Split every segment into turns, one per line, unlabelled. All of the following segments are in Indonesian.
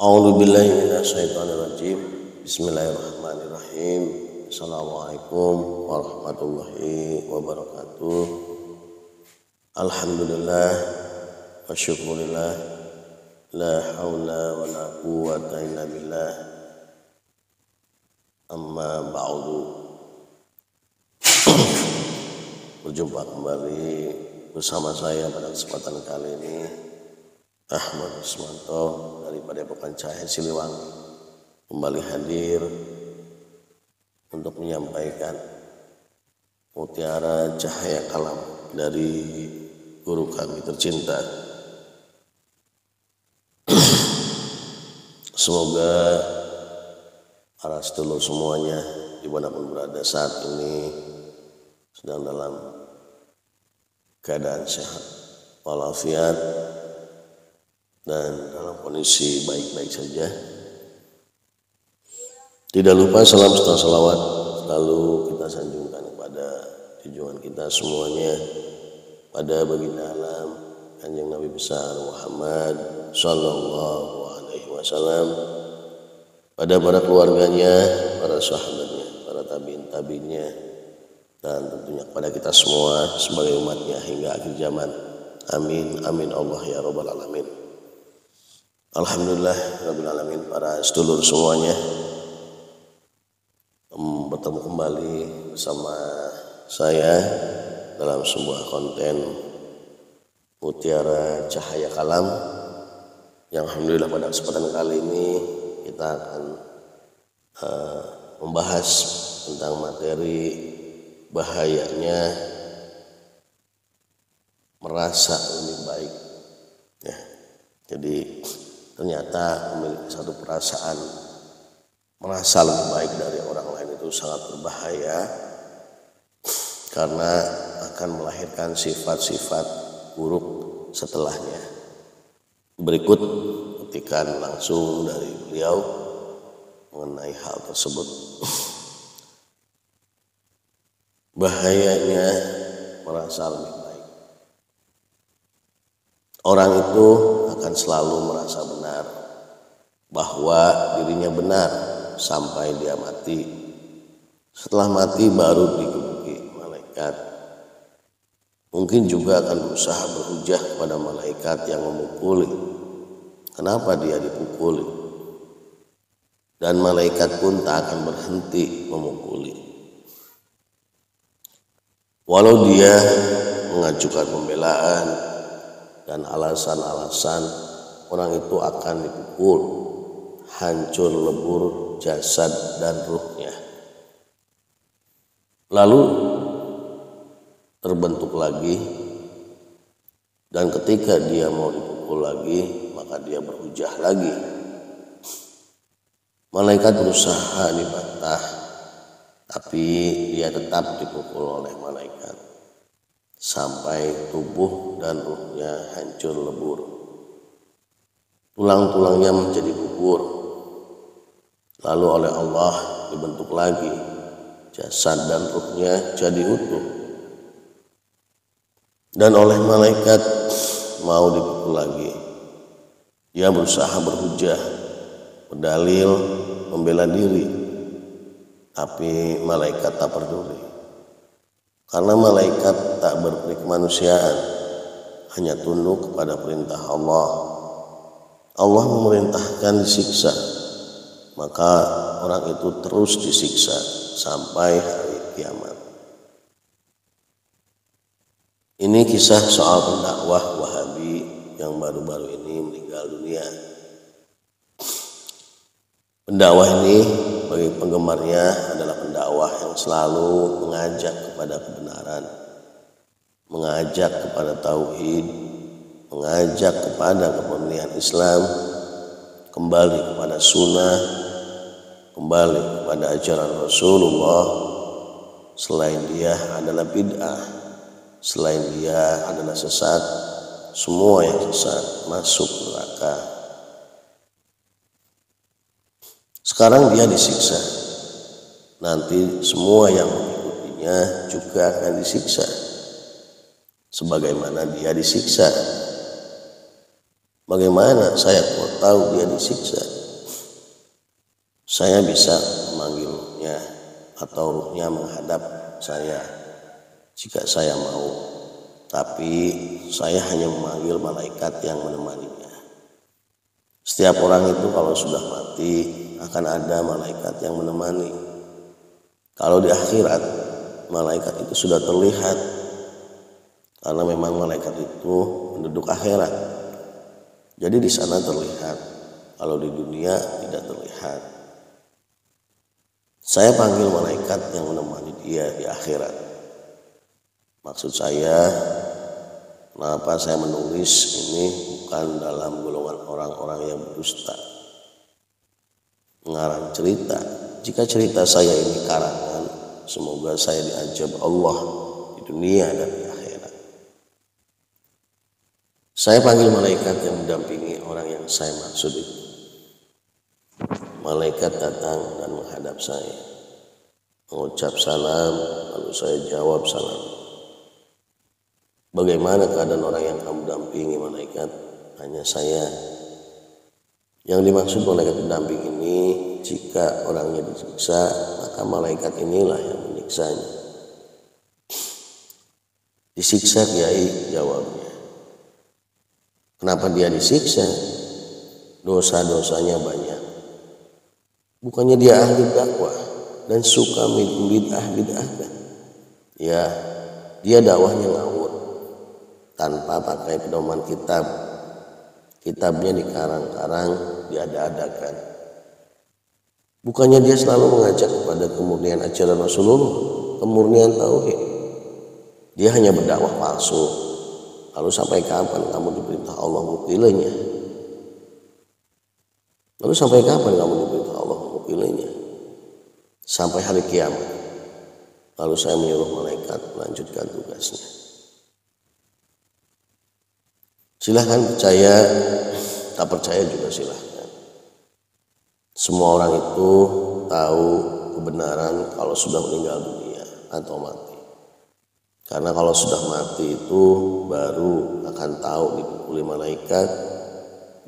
A'udzubillahi minasyaitonirrajim. Bismillahirrahmanirrahim. Assalamualaikum warahmatullahi wabarakatuh. Alhamdulillah wa syukurillah. La haula wa la quwwata illa billah. Amma ba'du. Berjumpa kembali bersama saya pada kesempatan kali ini, Ahmad Usmanto dari Padepokan Cahaya Siliwangi, kembali hadir untuk menyampaikan mutiara cahaya kalam dari guru kami tercinta. Semoga para sedulur semuanya dimanapun berada saat ini sedang dalam keadaan sehat walafiat dan dalam kondisi baik-baik saja. Tidak lupa salam serta salawat selalu kita sanjungkan kepada junjungan kita semuanya, pada baginda alam Kanjeng Nabi besar Muhammad sallallahu alaihi wasallam, pada para keluarganya, para sahabatnya, para tabiin-tabiinnya, dan tentunya kepada kita semua sebagai umatnya hingga akhir zaman. Amin amin Allah ya rabbal alamin. Alhamdulillah rabbil alamin, para sedulur semuanya, bertemu kembali bersama saya dalam sebuah konten mutiara cahaya kalam yang alhamdulillah pada kesempatan kali ini kita akan membahas tentang materi bahayanya merasa lebih baik ya. Jadi ternyata memiliki satu perasaan merasa lebih baik dari orang lain itu sangat berbahaya, karena akan melahirkan sifat-sifat buruk setelahnya. Berikut kutipan langsung dari beliau mengenai hal tersebut. Bahayanya merasa lebih baik. Orang itu akan selalu merasa benar bahwa dirinya benar sampai dia mati. Setelah mati baru dikebuki malaikat. Mungkin juga akan berusaha berhujah kepada malaikat yang memukuli. Kenapa dia dipukuli? Dan malaikat pun tak akan berhenti memukuli. Walau dia mengajukan pembelaan dan alasan-alasan, orang itu akan dipukul, hancur lebur jasad dan ruhnya. Lalu terbentuk lagi, dan ketika dia mau dipukul lagi, maka dia berhujah lagi. Malaikat berusaha dibantah, tapi dia tetap dipukul oleh malaikat sampai tubuh dan ruhnya hancur lebur. Tulang-tulangnya menjadi gugur. Lalu oleh Allah dibentuk lagi, jasad dan ruhnya jadi utuh. Dan oleh malaikat mau dipukul lagi. Dia berusaha berhujah, berdalil, membela diri, tapi malaikat tak peduli. Karena malaikat tak berkemanusiaan, hanya tunduk kepada perintah Allah. Allah memerintahkan disiksa, maka orang itu terus disiksa sampai hari kiamat. Ini kisah soal pendakwah Wahabi yang baru-baru ini meninggal dunia. Pendakwah ini bagi penggemarnya adalah pendakwah yang selalu mengajak kepada kebenaran, mengajak kepada tauhid, mengajak kepada kepemilihan Islam, kembali kepada sunnah, kembali kepada ajaran Rasulullah. Selain dia adalah bid'ah, selain dia adalah sesat, semua yang sesat masuk neraka. Sekarang dia disiksa, nanti semua yang mengikutinya juga akan disiksa sebagaimana dia disiksa. Bagaimana saya kok tahu dia disiksa? saya bisa memanggilnya atau ruhnya menghadap saya jika saya mau, tapi saya hanya memanggil malaikat yang menemaninya. Setiap orang itu kalau sudah mati akan ada malaikat yang menemani. Kalau di akhirat malaikat itu sudah terlihat, karena memang malaikat itu penduduk akhirat. Jadi di sana terlihat, kalau di dunia tidak terlihat. Saya panggil malaikat yang menemani dia di akhirat. Maksud saya, kenapa saya menulis ini bukan dalam golongan orang-orang yang berdusta, mengarang cerita. Jika cerita saya ini karangan, semoga saya diajab Allah di dunia dan di akhirat. Saya panggil malaikat yang mendampingi orang yang saya maksud itu. Malaikat datang dan menghadap saya, mengucap salam, lalu saya jawab salam. Bagaimana keadaan orang yang kamu dampingi malaikat? Tanya saya. Yang dimaksud malaikat pendamping ini, jika orangnya disiksa, maka malaikat inilah yang menyiksanya. Disiksa Kiai? Jawabnya. Kenapa dia disiksa? Dosa-dosanya banyak. Bukannya dia ahli dakwah dan suka bid'ah-bid'ahkan. Ya, dia dakwahnya ngawur tanpa pakai pedoman kitab. Kitabnya dikarang-karang, diada-adakan. Bukannya dia selalu mengajak kepada kemurnian ajaran Rasulullah, kemurnian tauhid. Dia hanya berdakwah palsu. Lalu sampai kapan kamu diperintah Allah mengukilinya? Lalu sampai kapan kamu diperintah Allah mengukilinya? Sampai hari kiamat. Lalu saya menyuruh malaikat melanjutkan tugasnya. Silahkan percaya, tak percaya juga silahkan. Semua orang itu tahu kebenaran kalau sudah meninggal dunia atau mati. Karena kalau sudah mati itu baru akan tahu dipukuli malaikat,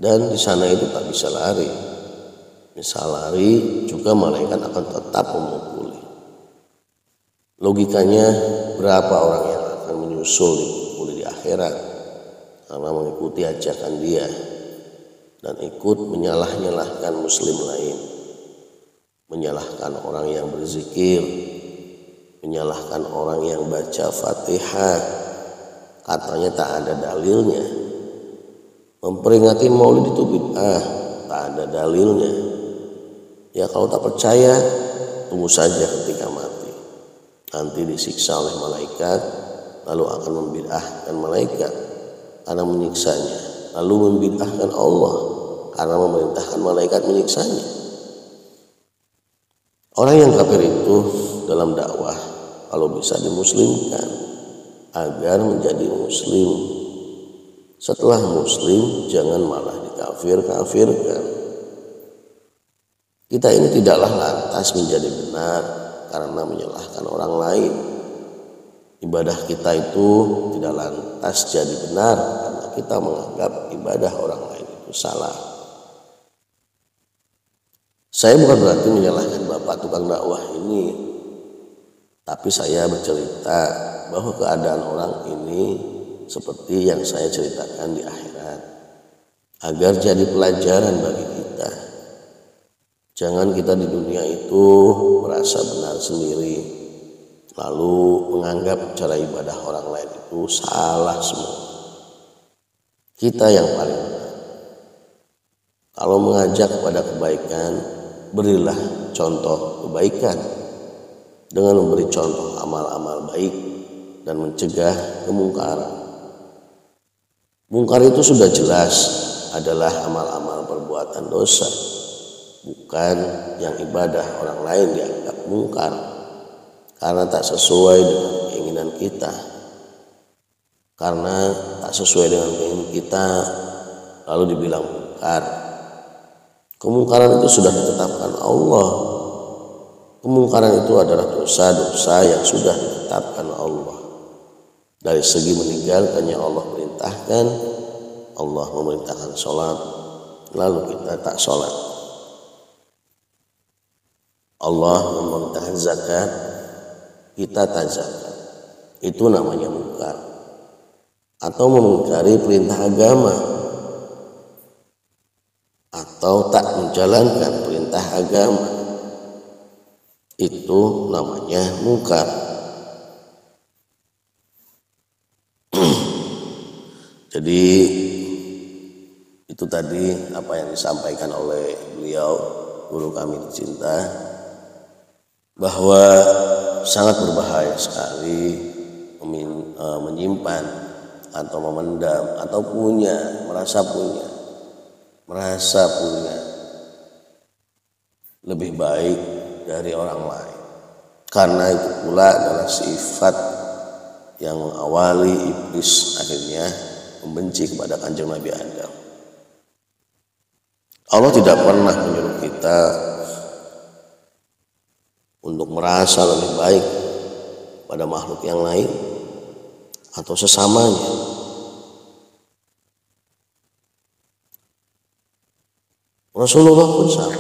dan di sana itu tak bisa lari. Misal lari juga malaikat akan tetap memukuli. Logikanya berapa orang yang akan menyusul dipukuli di akhirat karena mengikuti ajakan dia dan ikut menyalah-nyalahkan muslim lain, menyalahkan orang yang berzikir, menyalahkan orang yang baca Fatihah, katanya tak ada dalilnya. Memperingati Maulid itu bid'ah, tak ada dalilnya. Ya kalau tak percaya, tunggu saja ketika mati. Nanti disiksa oleh malaikat, lalu akan membid'ahkan malaikat karena menyiksanya, lalu membid'ahkan Allah karena memerintahkan malaikat menyiksanya. Orang yang kafir itu dalam dakwah kalau bisa dimuslimkan agar menjadi muslim. Setelah muslim jangan malah dikafir-kafirkan. Kita ini tidaklah lantas menjadi benar karena menyalahkan orang lain. Ibadah kita itu tidak lantas jadi benar karena kita menganggap ibadah orang lain itu salah. Saya bukan berarti menyalahkan bapak tukang dakwah ini, tapi saya bercerita bahwa keadaan orang ini seperti yang saya ceritakan di akhirat, agar jadi pelajaran bagi kita. Jangan kita di dunia itu merasa benar sendiri, lalu menganggap cara ibadah orang lain itu salah semua. Kita yang paling benar. Kalau mengajak kepada kebaikan, berilah contoh kebaikan dengan memberi contoh amal-amal baik dan mencegah kemungkaran. Mungkar itu sudah jelas adalah amal-amal perbuatan dosa, bukan yang ibadah orang lain dianggap mungkar karena tak sesuai dengan keinginan kita. Karena tak sesuai dengan keinginan kita lalu dibilang mungkar. Kemungkaran itu sudah ditetapkan Allah. Kemungkaran itu adalah dosa-dosa yang sudah ditetapkan Allah. Dari segi meninggalkannya Allah perintahkan, Allah memerintahkan sholat, lalu kita tak sholat. Allah memerintahkan zakat, kita tak zakat, itu namanya mungkar. Atau mengingkari perintah agama, atau tak menjalankan perintah agama, itu namanya mungkar. Jadi itu tadi apa yang disampaikan oleh beliau, guru kami tercinta, bahwa sangat berbahaya sekali menyimpan atau memendam atau merasa punya lebih baik dari orang lain. Karena itu pula adalah sifat yang mengawali iblis akhirnya membenci kepada Kanjeng Nabi Adam. Allah tidak pernah menyuruh kita untuk merasa lebih baik pada makhluk yang lain atau sesamanya. Rasulullah pun sama.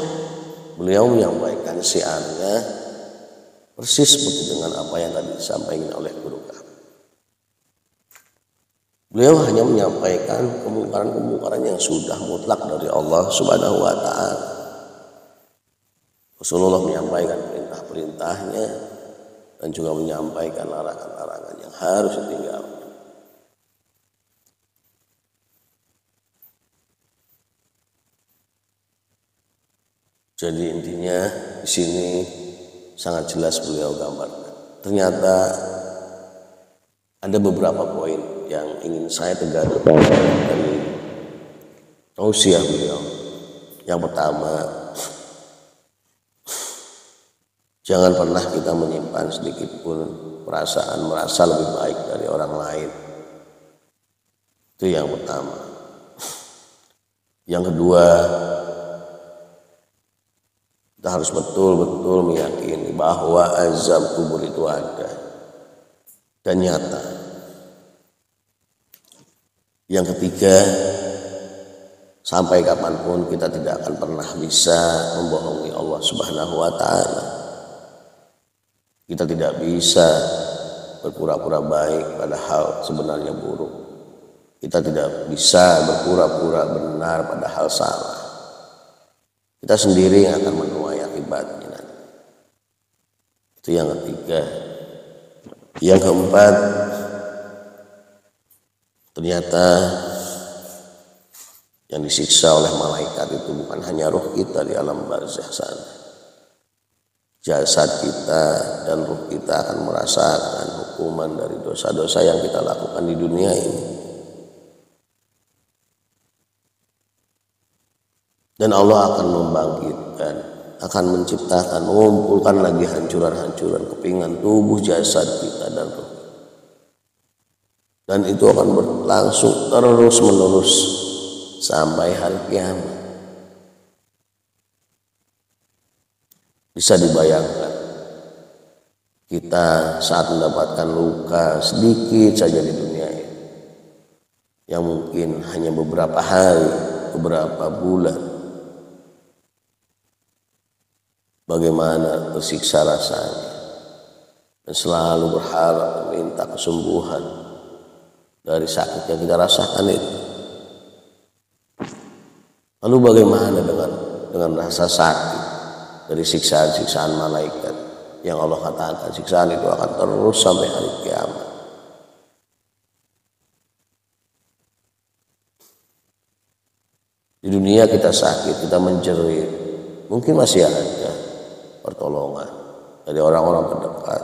Beliau menyampaikan syiarnya persis seperti dengan apa yang tadi disampaikan oleh guru kami. Beliau hanya menyampaikan kemungkaran-kemungkaran yang sudah mutlak dari Allah Subhanahu wa ta'ala. Rasulullah menyampaikan perintah-perintahnya dan juga menyampaikan larangan-larangan yang harus ditinggalkan. Jadi intinya di sini sangat jelas beliau gambarkan. Ternyata ada beberapa poin yang ingin saya tegaskan dari tausiah beliau. Yang pertama, jangan pernah kita menyimpan sedikit pun perasaan merasa lebih baik dari orang lain. Itu yang pertama. Yang kedua, kita harus betul-betul meyakini bahwa azab kubur itu ada dan nyata. Yang ketiga, sampai kapanpun kita tidak akan pernah bisa membohongi Allah Subhanahu wa ta'ala. Kita tidak bisa berpura-pura baik padahal sebenarnya buruk. Kita tidak bisa berpura-pura benar padahal salah. Kita sendiri yang akan menuai akibatnya nanti. Itu yang ketiga. Yang keempat, ternyata yang disiksa oleh malaikat itu bukan hanya ruh kita di alam barzakh sana. Jasad kita dan ruh kita akan merasakan hukuman dari dosa-dosa yang kita lakukan di dunia ini. Dan Allah akan membangkitkan, akan menciptakan, mengumpulkan lagi hancuran-hancuran kepingan tubuh jasad kita dan ruh. Dan itu akan berlangsung terus-menerus sampai hari kiamat. Bisa dibayangkan, kita saat mendapatkan luka sedikit saja di dunia ini, yang mungkin hanya beberapa hari, beberapa bulan, bagaimana tersiksa rasanya, dan selalu berharap meminta kesembuhan dari sakit yang kita rasakan itu. Lalu bagaimana dengan rasa sakit dari siksaan-siksaan malaikat yang Allah katakan siksaan itu akan terus sampai hari kiamat. Di dunia kita sakit, kita menjerit, mungkin masih ada pertolongan dari orang-orang terdekat.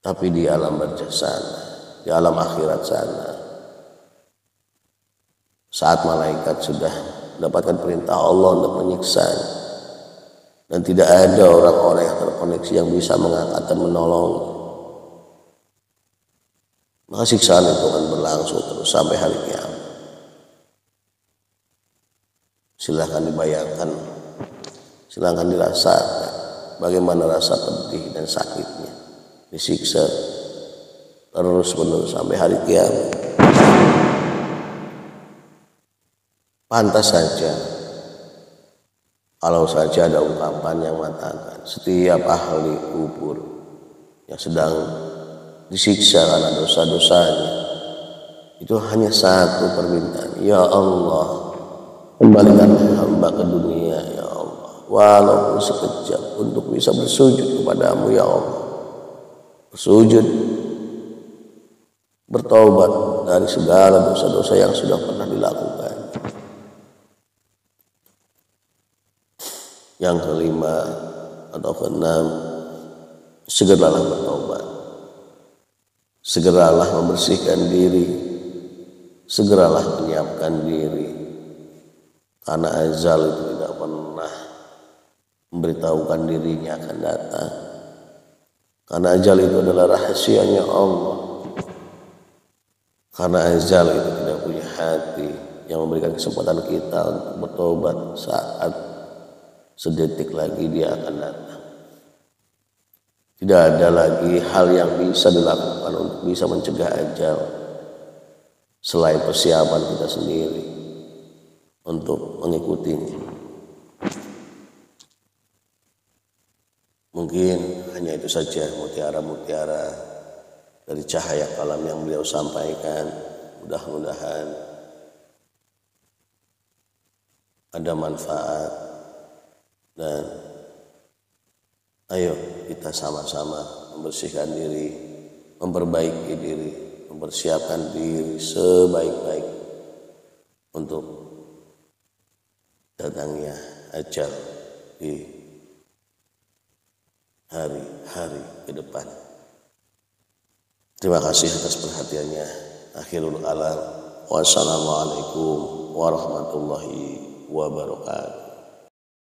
Tapi di alam barzakh sana, di alam akhirat sana, saat malaikat sudah mendapatkan perintah Allah untuk menyiksa, dan tidak ada orang-orang yang terkoneksi yang bisa mengangkat dan menolong, maka siksaan itu akan berlangsung terus sampai hari kiamat. Silahkan dibayangkan, silahkan dirasakan bagaimana rasa pedih dan sakitnya disiksa terus menerus sampai hari kiamat. Pantas saja Kalau saja ada ungkapan yang mengatakan setiap ahli kubur yang sedang disiksa karena dosa-dosanya itu hanya satu permintaan, ya Allah, kembalikan hamba ke dunia ya Allah, walaupun sekejap, untuk bisa bersujud kepadamu ya Allah, bersujud, bertaubat dari segala dosa-dosa yang sudah pernah dilakukan. Yang kelima atau keenam, segeralah bertobat, segeralah membersihkan diri, segeralah menyiapkan diri, karena azal itu tidak pernah memberitahukan dirinya akan datang, karena azal itu adalah rahasianya Allah, karena azal itu tidak punya hati yang memberikan kesempatan kita untuk bertobat saat sedetik lagi dia akan datang. Tidak ada lagi hal yang bisa dilakukan untuk bisa mencegah ajal selain persiapan kita sendiri untuk mengikutinya. Mungkin hanya itu saja mutiara-mutiara dari cahaya kalam yang beliau sampaikan. Mudah-mudahan ada manfaat, dan ayo kita sama-sama membersihkan diri, memperbaiki diri, mempersiapkan diri sebaik-baik untuk datangnya ajal di hari-hari ke depan. Terima kasih atas perhatiannya. Akhirul kalam. Wassalamualaikum warahmatullahi wabarakatuh.